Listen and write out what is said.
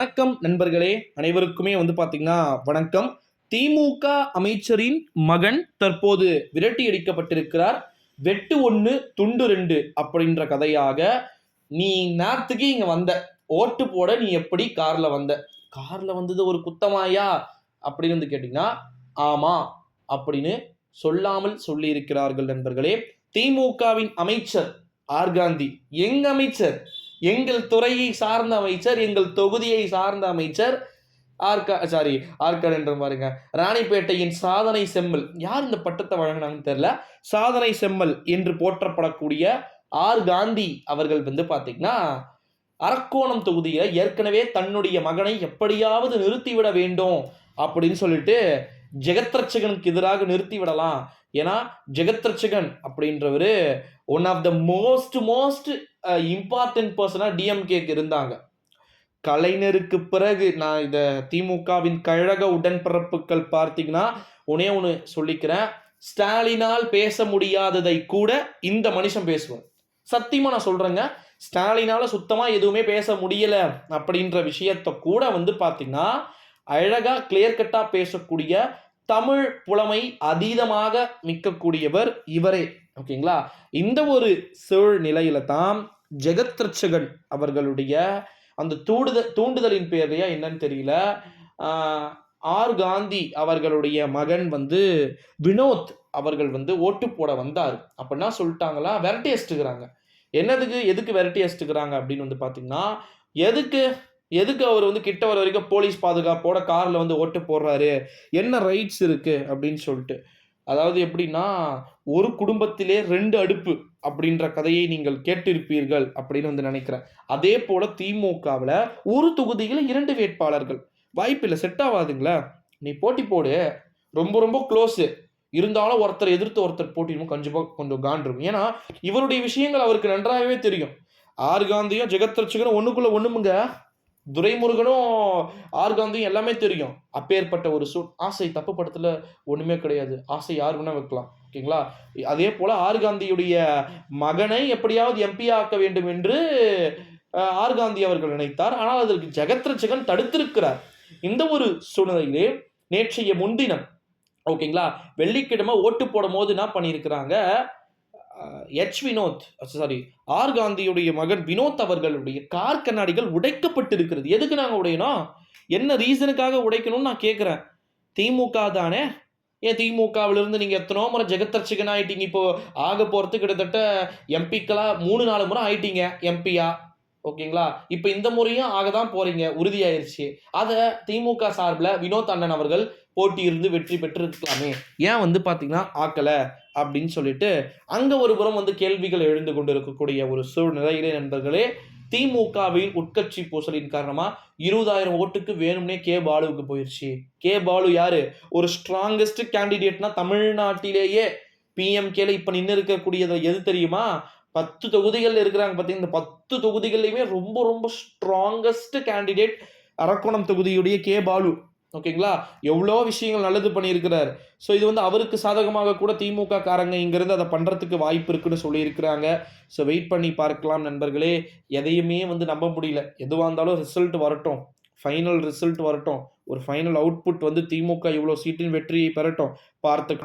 வணக்கம் நண்பர்களே, அனைவருக்குமே பார்த்தீங்கன்னா வணக்கம். திமுக அமைச்சரின் மகன் தற்போது விரட்டி அடிக்கப்பட்டிருக்கிறார். வெட்டு 1 துண்டு 2 அப்படின்ற கதையாக, நீ நேரத்துக்கு இங்க வந்த, ஓட்டு போட நீ எப்படி கார்ல வந்த, கார்ல வந்தது ஒரு குத்தமாயா அப்படின்னு கேட்டீங்கன்னா ஆமா அப்படின்னு சொல்லாமல் சொல்லி இருக்கிறார்கள் நண்பர்களே. திமுகவின் அமைச்சர் ஆர் காந்தி, எங்க அமைச்சர், எங்கள் துறையை சார்ந்த அமைச்சர், எங்கள் தொகுதியை சார்ந்த அமைச்சர், ஆர்காட் என்ற பாருங்க, ராணிப்பேட்டையின் சாதனை செம்மல். யார் இந்த பட்டத்தை வழங்கினாங்கன்னு தெரியல. சாதனை செம்மல் என்று போற்றப்படக்கூடிய ஆர் காந்தி அவர்கள் பாத்தீங்கன்னா அரக்கோணம் தொகுதியில ஏற்கனவே தன்னுடைய மகனை எப்படியாவது நிறுத்திவிட வேண்டும் அப்படின்னு சொல்லிட்டு ஜெகத்ரட்சகனுக்கு எதிராக நிறுத்தி விடலாம். ஏன்னா ஜெகத்ரட்சகன் அப்படின்றவரு one of the most important பர்சனா டிஎம்கேக்கு இருந்தாங்க. கலைஞருக்கு பிறகு நான் இந்த திமுகவின் கழக உடன்பிறப்புகள் பார்த்தீங்கன்னா ஒண்ணு சொல்லிக்கிறேன், ஸ்டாலினால் பேச முடியாததை கூட இந்த மனுஷன் பேசுவார். சத்தியமா நான் சொல்றேங்க, ஸ்டாலினால சுத்தமா எதுவுமே பேச முடியல அப்படின்ற விஷயத்த கூட பார்த்தீங்கன்னா அழகா கிளியர் கட்டா பேசக்கூடிய தமிழ் புலமை அதீதமாக மிக்கக்கூடியவர் இவரே. ஓகேங்களா? இந்த ஒரு சூழ்நிலையில தான் ஜெகத்ரட்சகன் அவர்களுடைய அந்த தூண்டுதலின் பேர்லையா என்னன்னு தெரியல, ஆர் காந்தி அவர்களுடைய மகன் வினோத் அவர்கள் ஓட்டு போட வந்தார் அப்படின்னா சொல்லிட்டாங்களா, விரட்டி அடிச்சுக்கிறாங்க. எதுக்கு விரட்டி அடிச்சுக்கிறாங்க அப்படின்னு பாத்தீங்கன்னா, எதுக்கு அவர் கிட்ட வர வரைக்கும் போலீஸ் பாதுகாப்போட கார்ல ஓட்டு போடுறாரு, என்ன ரைட்ஸ் இருக்கு அப்படின்னு சொல்லிட்டு. அதாவது எப்படின்னா, ஒரு குடும்பத்திலே 2 அடுப்பு அப்படின்ற கதையை நீங்கள் கேட்டிருப்பீர்கள் அப்படின்னு நினைக்கிறேன். அதே போல திமுகவில் ஒரு தொகுதியில் 2 வேட்பாளர்கள், வாய்ப்பில்லை, செட் ஆகாதுங்களா. நீ போட்டி போடு, ரொம்ப க்ளோஸ் இருந்தாலும் ஒருத்தர் எதிர்த்து ஒருத்தர் போட்டியும் கொஞ்சம் காண்டிரும். ஏன்னா இவருடைய விஷயங்கள் அவருக்கு நன்றாகவே தெரியும். ஆர் காந்தியும் ஜெகத்ரட்சகனும் ஒண்ணுக்குள்ள ஒண்ணுமுங்க. துரைமுருகனும் ஆர் காந்தியும் எல்லாமே தெரியும். அப்பேற்பட்ட ஒரு ஆசை தப்பு படத்துல ஒண்ணுமே கிடையாது. ஆசை யார் வேணா வைக்கலாம். ஓகேங்களா? அதே போல ஆர் காந்தியுடைய மகனை எப்படியாவது எம்பி ஆக்க வேண்டும் என்று ஆர் காந்தி அவர்கள் நினைத்தார். ஆனால் அதற்கு ஜெகத்ரட்சகன் தடுத்திருக்கிறார். இந்த ஒரு சூழ்நிலையிலே நேற்றைய முன்தினம், ஓகேங்களா, வெள்ளிக்கிழமை ஓட்டு போடும் போது என்ன பண்ணியிருக்கிறாங்க, ஆர் காந்தியுடைய மகன் வினோத் அவர்களுடைய கார் கண்ணாடிகள் உடைக்கப்பட்டிருக்கிறது. எதுக்கு நாங்க உடையணும், என்ன ரீசனுக்காக உடைக்கணும்னு நான் கேட்கிறேன். திமுக தானே, ஏன் திமுகவிலிருந்து நீங்க எத்தனோ முறை ஜெகத்ரட்சகன் ஆயிட்டீங்க, இப்போ ஆக போறது கிட்டத்தட்ட எம்பிக்களா 3-4 முறை ஆயிட்டீங்க எம்பியா. ஓகேங்களா? இப்ப இந்த முறையும் ஆகதான் போறீங்க, உறுதியாயிருச்சு. அத திமுக சார்பில் வினோத் அண்ணன் அவர்கள் போட்டியிருந்து வெற்றி பெற்று இருக்கலாமே, ஏன் பாத்தீங்கன்னா ஆக்கல அப்படின்னு சொல்லிட்டு அங்க ஒரு புறம் கேள்விகள் எழுந்து கொண்டு இருக்கக்கூடிய ஒரு சூழ்நிலையிலே நண்பர்களே, திமுகவின் உட்கட்சி பூசலின் காரணமா 20,000 ஓட்டுக்கு வேணும்னே கே பாலுவுக்கு போயிருச்சு. கே பாலு யாரு, ஒரு ஸ்ட்ராங்கஸ்ட் கேண்டிடேட்னா தமிழ்நாட்டிலேயே பிஎம்கேல இப்ப நின்று இருக்கக்கூடியது எது தெரியுமா, 10 தொகுதிகள் இருக்கிறாங்க பார்த்தீங்கன்னா, இந்த 10 தொகுதிகள்லையுமே ரொம்ப ஸ்ட்ராங்கஸ்ட் கேண்டிடேட் அரக்கோணம் தொகுதியுடைய கே பாலு. ஓகேங்களா? எவ்வளோ விஷயங்கள் நல்லது பண்ணியிருக்கிறார். ஸோ இது அவருக்கு சாதகமாக கூட திமுக காரங்க இங்கிருந்து அதை பண்ணுறதுக்கு வாய்ப்பு இருக்குன்னு சொல்லியிருக்கிறாங்க. ஸோ வெயிட் பண்ணி பார்க்கலாம் நண்பர்களே. எதையுமே நம்ப முடியல. எதுவாக இருந்தாலும் ரிசல்ட் வரட்டும், ஃபைனல் ரிசல்ட் வரட்டும், ஒரு ஃபைனல் அவுட்புட் திமுக இவ்வளோ சீட்டின் வெற்றியை பெறட்டும், பார்த்து